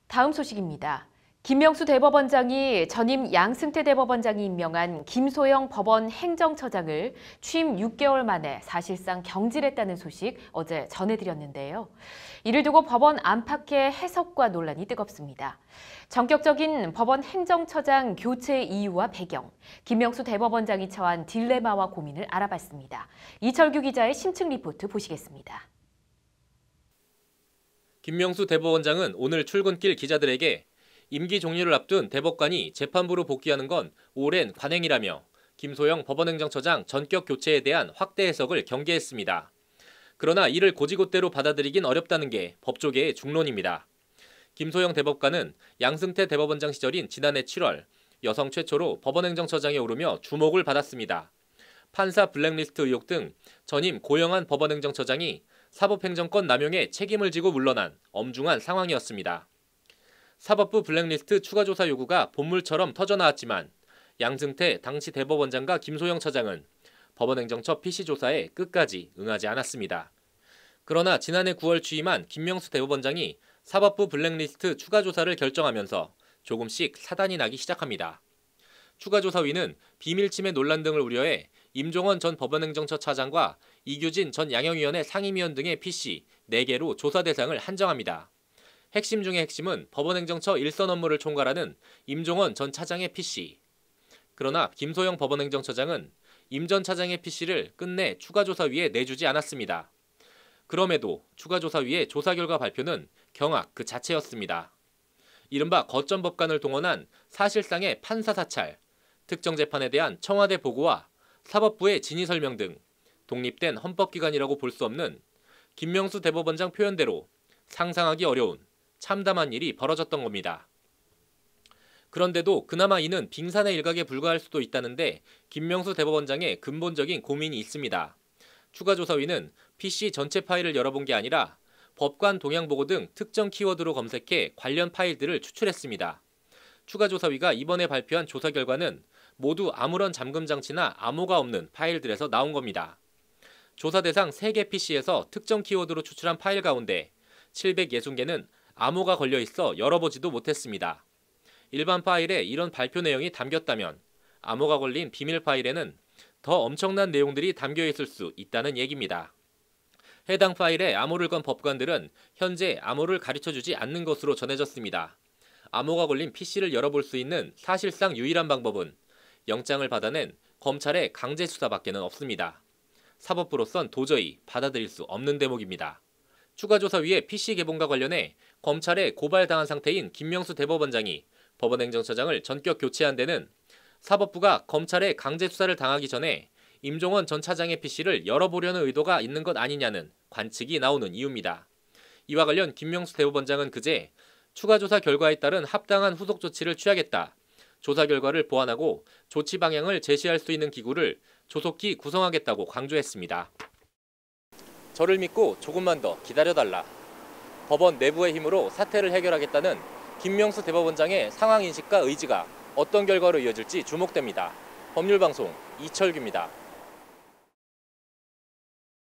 다음 소식입니다. 김명수 대법원장이 전임 양승태 대법원장이 임명한 김소영 법원 행정처장을 취임 6개월 만에 사실상 경질했다는 소식 어제 전해드렸는데요. 이를 두고 법원 안팎의 해석과 논란이 뜨겁습니다. 전격적인 법원 행정처장 교체 이유와 배경, 김명수 대법원장이 처한 딜레마와 고민을 알아봤습니다. 이철규 기자의 심층 리포트 보시겠습니다. 김명수 대법원장은 오늘 출근길 기자들에게 임기 종료를 앞둔 대법관이 재판부로 복귀하는 건 오랜 관행이라며 김소영 법원행정처장 전격 교체에 대한 확대 해석을 경계했습니다. 그러나 이를 고지고대로 받아들이긴 어렵다는 게 법조계의 중론입니다. 김소영 대법관은 양승태 대법원장 시절인 지난해 7월 여성 최초로 법원행정처장에 오르며 주목을 받았습니다. 판사 블랙리스트 의혹 등 전임 고영한 법원행정처장이 사법행정권 남용에 책임을 지고 물러난 엄중한 상황이었습니다. 사법부 블랙리스트 추가조사 요구가 본물처럼 터져나왔지만 양승태 당시 대법원장과 김소영 차장은 법원행정처 PC조사에 끝까지 응하지 않았습니다. 그러나 지난해 9월 취임한 김명수 대법원장이 사법부 블랙리스트 추가조사를 결정하면서 조금씩 사단이 나기 시작합니다. 추가조사위는 비밀침해 논란 등을 우려해 임종원 전 법원행정처 차장과 이규진 전 양형위원회 상임위원 등의 PC 4개로 조사 대상을 한정합니다. 핵심 중의 핵심은 법원행정처 일선 업무를 총괄하는 임종원 전 차장의 PC. 그러나 김소영 법원행정처장은 임 전 차장의 PC를 끝내 추가조사위에 내주지 않았습니다. 그럼에도 추가조사위의 조사 결과 발표는 경악 그 자체였습니다. 이른바 거점법관을 동원한 사실상의 판사 사찰, 특정 재판에 대한 청와대 보고와 사법부의 진위 설명 등 독립된 헌법기관이라고 볼 수 없는 김명수 대법원장 표현대로 상상하기 어려운 참담한 일이 벌어졌던 겁니다. 그런데도 그나마 이는 빙산의 일각에 불과할 수도 있다는데 김명수 대법원장의 근본적인 고민이 있습니다. 추가조사위는 PC 전체 파일을 열어본 게 아니라 법관 동향보고 등 특정 키워드로 검색해 관련 파일들을 추출했습니다. 추가조사위가 이번에 발표한 조사 결과는 모두 아무런 잠금 장치나 암호가 없는 파일들에서 나온 겁니다. 조사 대상 3개 PC에서 특정 키워드로 추출한 파일 가운데 760개는 암호가 걸려 있어 열어보지도 못했습니다. 일반 파일에 이런 발표 내용이 담겼다면 암호가 걸린 비밀 파일에는 더 엄청난 내용들이 담겨 있을 수 있다는 얘기입니다. 해당 파일에 암호를 건 법관들은 현재 암호를 가르쳐주지 않는 것으로 전해졌습니다. 암호가 걸린 PC를 열어볼 수 있는 사실상 유일한 방법은 영장을 받아낸 검찰의 강제 수사밖에는 없습니다. 사법부로선 도저히 받아들일 수 없는 대목입니다. 추가조사위의 PC 개봉과 관련해 검찰에 고발당한 상태인 김명수 대법원장이 법원행정처장을 전격 교체한 데는 사법부가 검찰의 강제 수사를 당하기 전에 임종원 전 차장의 PC를 열어보려는 의도가 있는 것 아니냐는 관측이 나오는 이유입니다. 이와 관련 김명수 대법원장은 그제 추가조사 결과에 따른 합당한 후속 조치를 취하겠다. 조사 결과를 보완하고 조치 방향을 제시할 수 있는 기구를 조속히 구성하겠다고 강조했습니다. 저를 믿고 조금만 더 기다려달라. 법원 내부의 힘으로 사태를 해결하겠다는 김명수 대법원장의 상황인식과 의지가 어떤 결과로 이어질지 주목됩니다. 법률방송 이철규입니다.